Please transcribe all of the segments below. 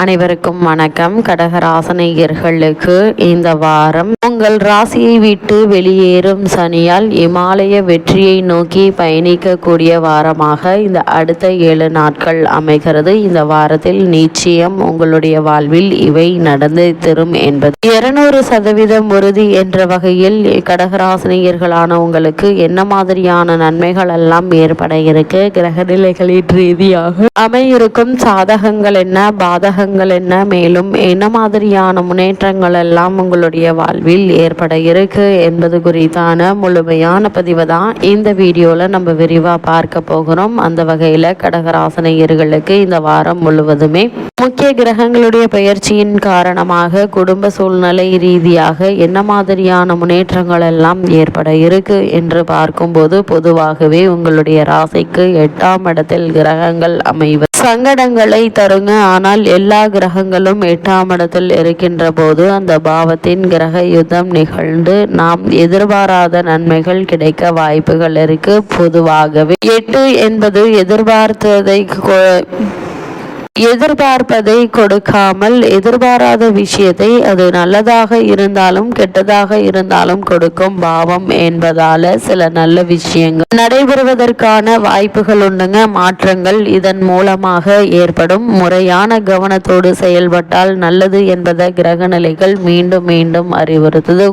அனைவருக்கும் வணக்கம். கடகராசினியர்களுக்கு இந்த வாரம் உங்கள் ராசியை விட்டு வெளியேறும் சனியால் இமாலய வெற்றியை நோக்கி பயணிக்கக்கூடிய வாரமாக இந்த அடுத்த 7 நாட்கள் அமைகிறது. இந்த வாரத்தில் நிச்சயம் உங்களுடைய வாழ்வில் இவை நடந்து தரும் என்பது 200% உறுதி என்ற வகையில் கடகராசினியர்களான உங்களுக்கு என்ன மாதிரியான நன்மைகள் எல்லாம் ஏற்பட இருக்கு, கிரகநிலைகளின் ரீதியாக அமையிருக்கும் சாதகங்கள் என்ன, பாதகங்கள் என்ன, மேலும் என்ன மாதிரியான முன்னேற்றங்கள் எல்லாம் உங்களுடைய வாழ்வில் ஏற்பட இருக்கு என்பது குறித்தான முழுமையான பதிவை தான் இந்த வீடியோல நம்ம விரிவா பார்க்க போகிறோம். அந்த வகையில கடகராசினியர்களுக்கு இந்த வாரம் முழுவதுமே முக்கிய கிரகங்களுடைய பெயர்ச்சியின் காரணமாக குடும்ப சூழ்நிலை ரீதியாக என்ன மாதிரியான முன்னேற்றங்கள் எல்லாம் ஏற்பட இருக்கு என்று பார்க்கும்போது, பொதுவாகவே உங்களுடைய ராசிக்கு 8ஆம் இடத்தில் கிரகங்கள் அமைவது சங்கடங்களை தருங்க. ஆனால் எல்லா கிரகங்களும் 8ஆம் இடத்தில் இருக்கின்ற போது அந்த பாவத்தின் கிரக யுத்தம் நிகழ்ந்து நாம் எதிர்பாராத நன்மைகள் கிடைக்க வாய்ப்புகள் இருக்கு. பொதுவாகவே 8 என்பது எதிர்பார்ப்பதை கொடுக்காமல் எதிர்பாராத விஷயத்தை, அது நல்லதாக இருந்தாலும் கெட்டதாக இருந்தாலும் கொடுக்கும் பாவம் என்பதால சில நல்ல விஷயங்கள் நடைபெறுவதற்கான வாய்ப்புகள் உண்டுங்க. மாற்றங்கள் இதன் மூலமாக ஏற்படும். முறையான கவனத்தோடு செயல்பட்டால் நல்லது என்பதை கிரக நிலைகள் மீண்டும் மீண்டும் அறிவுறுத்துது.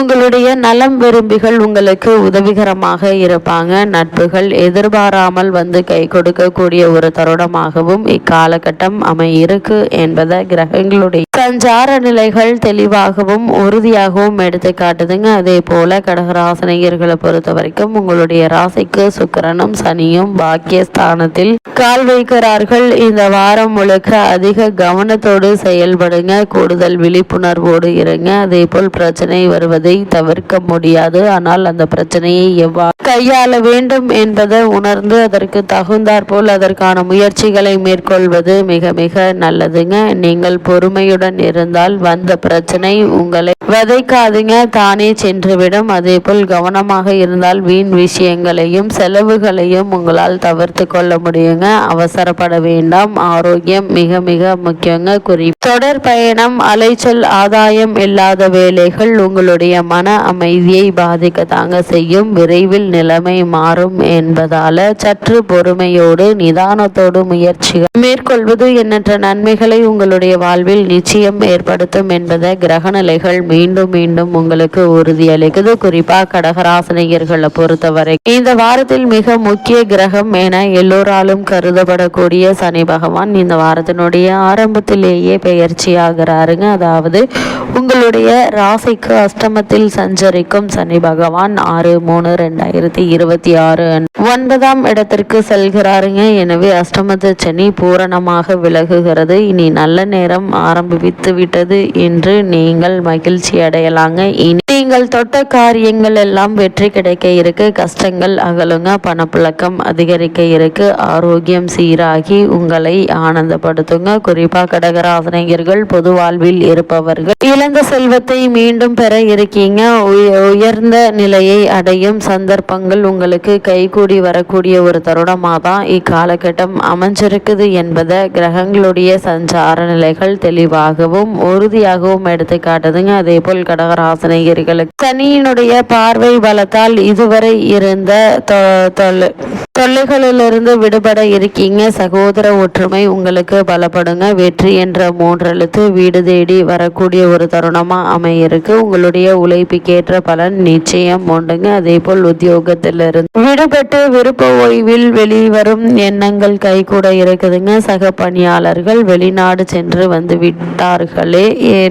உங்களுடைய நலம் விரும்பிகள் உங்களுக்கு உதவிகரமாக இருப்பாங்க. நட்புகள் எதிர்பாராமல் வந்து கை கொடுக்கக்கூடிய ஒரு தருணமாகவும் காலகட்டம் அமையிருக்கு என்பதை கிரகங்களுடைய சஞ்சார நிலைகள் தெளிவாகவும் உறுதியாகவும் எடுத்து காட்டுதுங்க. அதே போல கடகராசினியர்களை பொறுத்த வரைக்கும் உங்களுடைய ராசிக்கு சுக்கிரனும் சனியும் பாக்கியஸ்தானத்தில் கால் வைக்கிறார்கள். இந்த வாரம் முழுக்க அதிக கவனத்தோடு செயல்படுங்க. கூடுதல் விழிப்புணர்வோடு இருங்க. அதே போல் பிரச்சனை வருவதை தவிர்க்க முடியாது. ஆனால் அந்த பிரச்சனையை எவ்வாறு கையாள வேண்டும் என்பதை உணர்ந்து அதற்கு தகுந்தாற்போல் அதற்கான முயற்சிகளை மேற்கொள்வது மிக மிக நல்லதுங்க. நீங்கள் பொறுமையுடன் இருந்தால் வந்த பிரச்சனை உங்களை வதைக்காதுங்க, தானே சென்றுவிடும். அதே போல் கவனமாக இருந்தால் வீண் விஷயங்களையும் செலவுகளையும் உங்களால் தவிர்த்து கொள்ள முடியுங்க. அவசரப்பட வேண்டாம். ஆரோக்கியம் மிக மிக முக்கியங்க. தொடர் பயணம், அலைச்சல், ஆதாயம் இல்லாத வேலைகள் உங்களுடைய மன அமைதியை பாதிக்கத்தாங்க செய்யும். விரைவில் நிலைமை மாறும் என்பதால சற்று பொறுமையோடு நிதானத்தோடு முயற்சிகள் மேற்கொள்வது எண்ணற்ற நன்மைகளை உங்களுடைய வாழ்வில் நிச்சயம் ஏற்படுத்தும் என்பதை கிரகநிலைகள் மீண்டும் மீண்டும் உங்களுக்கு உறுதியளிக்குது. குறிப்பா கடகராசினியர்களை பொறுத்தவரை இந்த வாரத்தில் மிக முக்கிய கிரகம் என எல்லோராலும் கருதப்படக்கூடிய சனி பகவான் இந்த வாரத்தினுடைய ஆரம்பத்திலேயே பெயர்ச்சி ஆகிறாருங்க. அதாவது உங்களுடைய ராசிக்கு அஷ்டமத்தில் சஞ்சரிக்கும் சனி பகவான் 6/3/2026 9ஆம் இடத்திற்கு செல்கிறாருங்க. எனவே அஷ்டமத்து சனி பூரணமாக விலகுகிறது. இனி நல்ல நேரம் ஆரம்பித்து விட்டது என்று நீங்கள் மகிழ்ச்சி அடையலாங்க. இனி நீங்கள் தொட்ட காரியங்கள் எல்லாம் வெற்றி கிடைக்க இருக்கு. கஷ்டங்கள் அகலுங்க. பணப்புழக்கம் அதிகரிக்க இருக்கு. ஆரோக்கியம் சீராகி உங்களை ஆனந்தப்படுத்துங்க. குறிப்பா கடகராசினியர்கள் பொது வாழ்வில் இருப்பவர்கள் இழந்த செல்வத்தை மீண்டும் பெற இருக்கீங்க. உயர்ந்த நிலையை அடையும் சந்தர்ப்பங்கள் உங்களுக்கு கைகூடி வரக்கூடிய ஒரு தருணமாக தான் இக்காலகட்டம் அமைஞ்சிருக்குது என்பதை கிரகங்களுடைய சஞ்சார நிலைகள் தெளிவாகவும் உறுதியாகவும் எடுத்து காட்டுதுங்க. அதே போல் கடகராசினியர்களுக்கு சனியினுடைய பார்வை பலத்தால் இதுவரை இருந்த தொல்லைகளிலிருந்து விடுபட இருக்கீங்க. சகோதர ஒற்றுமை உங்களுக்கு பலப்படுங்க. வெற்றி என்ற 3 எழுத்து வீடு தேடி வரக்கூடிய ஒரு தருணமா அமையிருக்கு. உங்களுடைய உழைப்புக்கேற்ற பலன் நிச்சயம் உண்டுங்க. அதே போல் உத்தியோகத்திலிருந்து விடுபட்டு விருப்ப ஓய்வில் வெளிவரும் எண்ணங்கள் கைகூட இருக்குதுங்க. சக பணியாளர்கள் வெளிநாடு சென்று வந்து விட்டார்களே,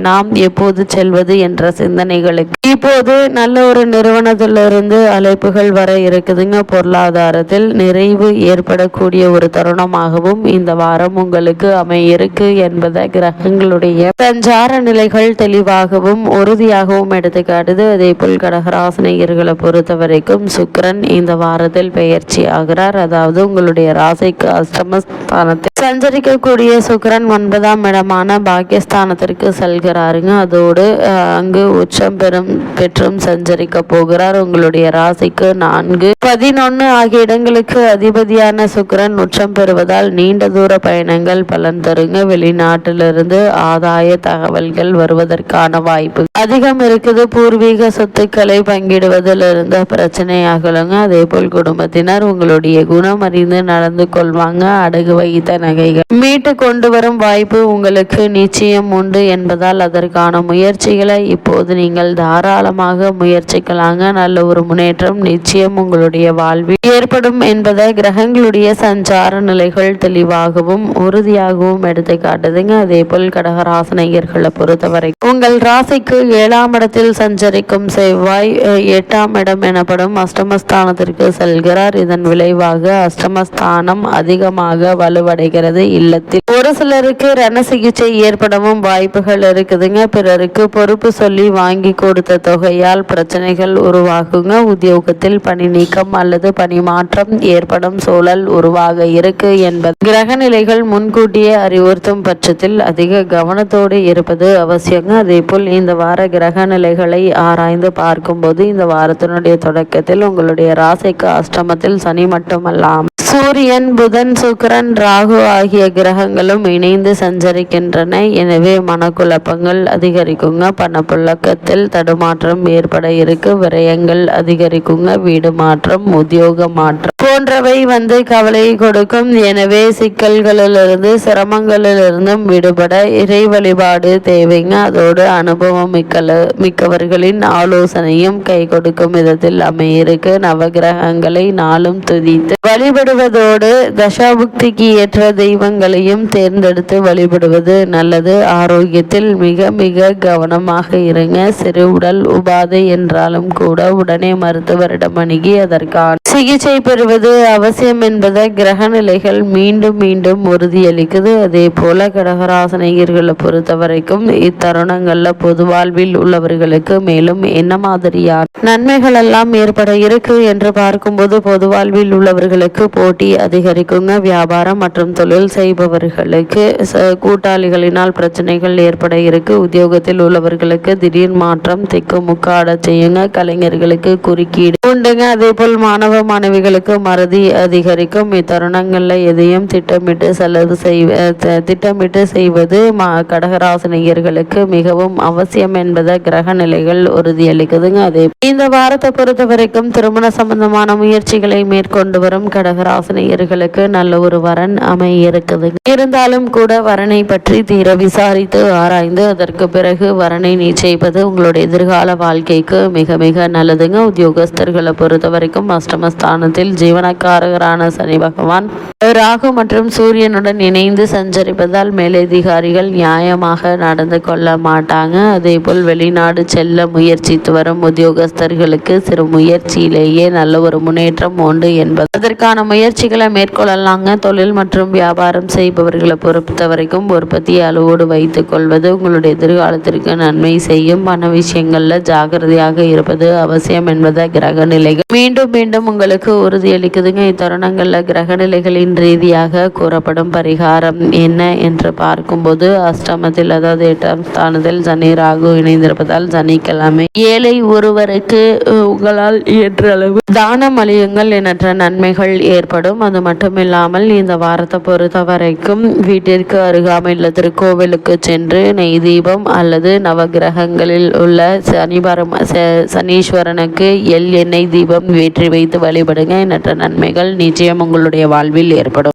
நாம் எப்போது செல்வது என்ற சிந்தனைகளுக்கு இப்போது நல்ல ஒரு நிறுவனத்திலிருந்து அழைப்புகள் வர இருக்குதுங்க. பொருளாதாரத்தில் நிறைவு ஏற்படக்கூடிய ஒரு தருணமாகவும் இந்த வாரம் உங்களுக்கு அமையிருக்கு என்பதை கிரகங்களுடைய சஞ்சார நிலைகள் தெளிவாகவும் உறுதியாகவும் எடுத்துக்காட்டுது. அதே போல் கடகராசினியர்களை பொறுத்த வரைக்கும் சுக்கிரன் இந்த வாரத்தில் பெயர்ச்சி ஆகிறார். அதாவது உங்களுடைய ராசிக்கு அஷ்டமஸ்தானத்தில் சஞ்சரிக்கக்கூடிய சுக்கிரன் 9ஆம் இடமான பாக்கியஸ்தானத்திற்கு செல்கிறாருங்க. அதோடு அங்கு உச்சம் பெற்றும் சஞ்சரிக்க போகிறார். உங்களுடைய ராசிக்கு 4, 11 ஆகிய இடங்களுக்கு அதிபதியான சுக்கிரன் உச்சம் பெறுவதால் நீண்ட தூர பயணங்கள் பலன் தருங்க. வெளிநாட்டிலிருந்து ஆதாய தகவல்கள் வருவதற்கான வாய்ப்பு அதிகம் இருக்குது. பூர்வீக சொத்துக்களை பங்கிடுவதில் இருந்த பிரச்சனை ஆகலுங்க. அதே போல் குடும்பத்தினர் உங்களுடைய குணம் அறிந்து நடந்து கொள்வாங்க. அடகு வைத்த நகைகள் மீட்டு கொண்டு வரும் வாய்ப்பு உங்களுக்கு நிச்சயம் உண்டு என்பதால் அதற்கான முயற்சிகளை இப்போது நீங்கள் தாராளமாக முயற்சிக்கலாங்க. நல்ல ஒரு முன்னேற்றம் நிச்சயம் உங்களுடைய வாழ்வில் ஏற்படும் என்பதை கிரகங்களுடைய சஞ்சார நிலைகள் தெளிவாகவும் உறுதியாகவும் எடுத்து காட்டுதுங்க. அதே போல் கடகராசினியர்களை பொறுத்தவரை உங்கள் ராசிக்கு 7ஆம் இடத்தில் சஞ்சரிக்கும் செவ்வாய் 8ஆம் இடம் எனப்படும் அஷ்டமஸ்தானத்திற்கு செல்கிறார். இதன் விளைவாக அஷ்டமஸ்தானம் அதிகமாக வலுவடைகிறது. இல்லத்தில் ஒரு சிலருக்கு ரண சிகிச்சை ஏற்படவும் வாய்ப்புகள் இருக்குதுங்க. பிறருக்கு பொறுப்பு சொல்லி வாங்கி கொடுத்த தொகையால் பிரச்சனைகள் உருவாகுங்க. உத்தியோகத்தில் பணி நீக்கம் அல்லது பணி மாற்றம் ஏற்படும் சூழல் உருவாக இருக்கு என்பது கிரக நிலைகள் முன்கூட்டியே அறிவுறுத்தும் பட்சத்தில் அதிக கவனத்தோடு இருப்பது அவசியங்க. அதே போல் இந்த வார கிரக நிலைகளை ஆராய்ந்து பார்க்கும்போது இந்த வாரத்தினுடைய தொடக்கத்தில் உங்களுடைய ராசிக்கு அஷ்டமத்தில் சனி மட்டுமல்லாமல் சூரியன், புதன், சுக்கிரன், ராகு ஆகிய கிரகங்களும் இணைந்து சஞ்சரிக்கின்றன. எனவே மனக்குழப்பங்கள் அதிகரிக்குங்க. பணப்புழக்கத்தில் தடுமாற்றம் ஏற்பட இருக்கு. விரயங்கள் அதிகரிக்குங்க. வீடு மாற்றம், உத்தியோக மாற்றம் போன்றவை கவலை கொடுக்கும். எனவே சிக்கல்களிலிருந்து சிரமங்களிலிருந்தும் விடுபட இறை வழிபாடு தேவைங்க. அதோடு அனுபவம் மிக்கவர்களின் ஆலோசனையும் கை கொடுக்கும் விதத்தில் அமையிருக்கு. நவகிரகங்களை நாளும் துதித்து வழிபடுவதோடு தசாபுக்திக்கு ஏற்ற தெய்வங்களையும் தேர்ந்தெடுத்து வழிபடுவது நல்லது. ஆரோக்கியத்தில் மிக மிக கவனமாக இருங்க. சிறு உடல் உபாதை என்றாலும் கூட உடனே மருத்துவரிடம் அணுகி அதற்கான சிகிச்சை பெறுவது அவசியம் என்பதை கிரக நிலைகள் மீண்டும் மீண்டும் உறுதியளிக்குது. அதே போல கடகராசினியர்களை பொறுத்த வரைக்கும் இத்தருணங்கள்ல பொது வாழ்வில் உள்ளவர்களுக்கு மேலும் என்ன மாதிரியான நன்மைகள் எல்லாம் ஏற்பட இருக்கு என்று பார்க்கும்போது பொது வாழ்வில் உள்ளவர்களுக்கு போட்டி அதிகரிக்குங்க. வியாபாரம் மற்றும் தொழில் செய்பவர்களுக்கு கூட்டாளிகளினால் பிரச்சனைகள் ஏற்பட இருக்கு. உத்தியோகத்தில் உள்ளவர்களுக்கு திடீர் மாற்றம் திக்கு முக்காட செய்யுங்க. கலைஞர்களுக்கு குறுக்கீடு உண்டுங்க. அதே போல் மாணவ மாணவிகளுக்கு மறதி அதிகரிக்கும். இத்தருணங்கள்ல எதையும் திட்டமிட்டு செய்வது கடகராசினியர்களுக்கு மிகவும் அவசியம் என்பதை கிரக நிலைகள் உறுதியளிக்குதுங்க. அதே இந்த வாரத்தை பொறுத்த வரைக்கும் திருமண சம்பந்தமான முயற்சிகளை மேற்கொண்டு வரும் கடகராசினியர்களுக்கு நல்ல ஒரு வரன் அமைய இருக்குது. இருந்தாலும் கூட வரனை பற்றி தீர விசாரித்து ஆராய்ந்து அதற்கு பிறகு வரனை நிச்சயிப்பது உங்களுடைய எதிர்கால வாழ்க்கைக்கு மிக மிக நல்லதுங்க. உத்தியோகஸ்தர்களை பொறுத்த வரைக்கும் அஷ்டமஸ்தானத்தில் ஜீவனக்காரகரான சனி பகவான் ராகு மற்றும் சூரியனுடன் இணைந்து சஞ்சரிப்பதால் மேலதிகாரிகள் நியாயமாக நடந்து கொள்ள மாட்டாங்க. அதே போல் வெளிநாடு செல்ல முயற்சித்து வரும் உத்தியோகஸ்தர்களுக்கு சிறு முயற்சியிலேயே நல்ல ஒரு முன்னேற்றம் உண்டு என்பது அதற்கான முயற்சிகளை மேற்கொள்ளலாங்க. தொழில் மற்றும் வியாபாரம் செய்பவர்களை பொறுத்த வரைக்கும் உற்பத்தி அளவோடு வைத்துக் கொள்வது உங்களுடைய எதிர்காலத்திற்கு நன்மை செய்யும். பண விஷயங்கள்ல ஜாகிரதையாக இருப்பது அவசியம் என்பதை கிரக நிலைகள் மீண்டும் மீண்டும் உங்களுக்கு உறுதியளிக்குதுங்க. இத்தருணங்கள்ல கிரக நிலைகளின் ரீதியாக கூறப்படும் பரிகாரம் என்ன என்று பார்க்கும்போது அஷ்டமத்தில் அதாவது 8ஆம் ஸ்தானத்தில் சனி ராகு இணைந்திருப்பதால் சனிக்கிழமை ஏழை ஒருவருக்கு உங்களால் இயன்ற அளவு தானம் அளியுங்கள். எண்ணற்ற நன்மைகள் ஏற்படும். அது மட்டுமில்லாமல் இந்த வாரத்தை பொறுத்த வரைக்கும் வீட்டிற்கு அருகாமையில் திருக்கோவிலுக்கு சென்று நெய் தீபம் அல்லது நவகிரகங்களில் உள்ள சனீஸ்வரனுக்கு எண்ணெய் தீபம் ஏற்றி வைத்து வழிபடுங்க. எண்ணற்ற நன்மைகள் நிச்சயம் உங்களுடைய வாழ்வில் ஏற்படும்.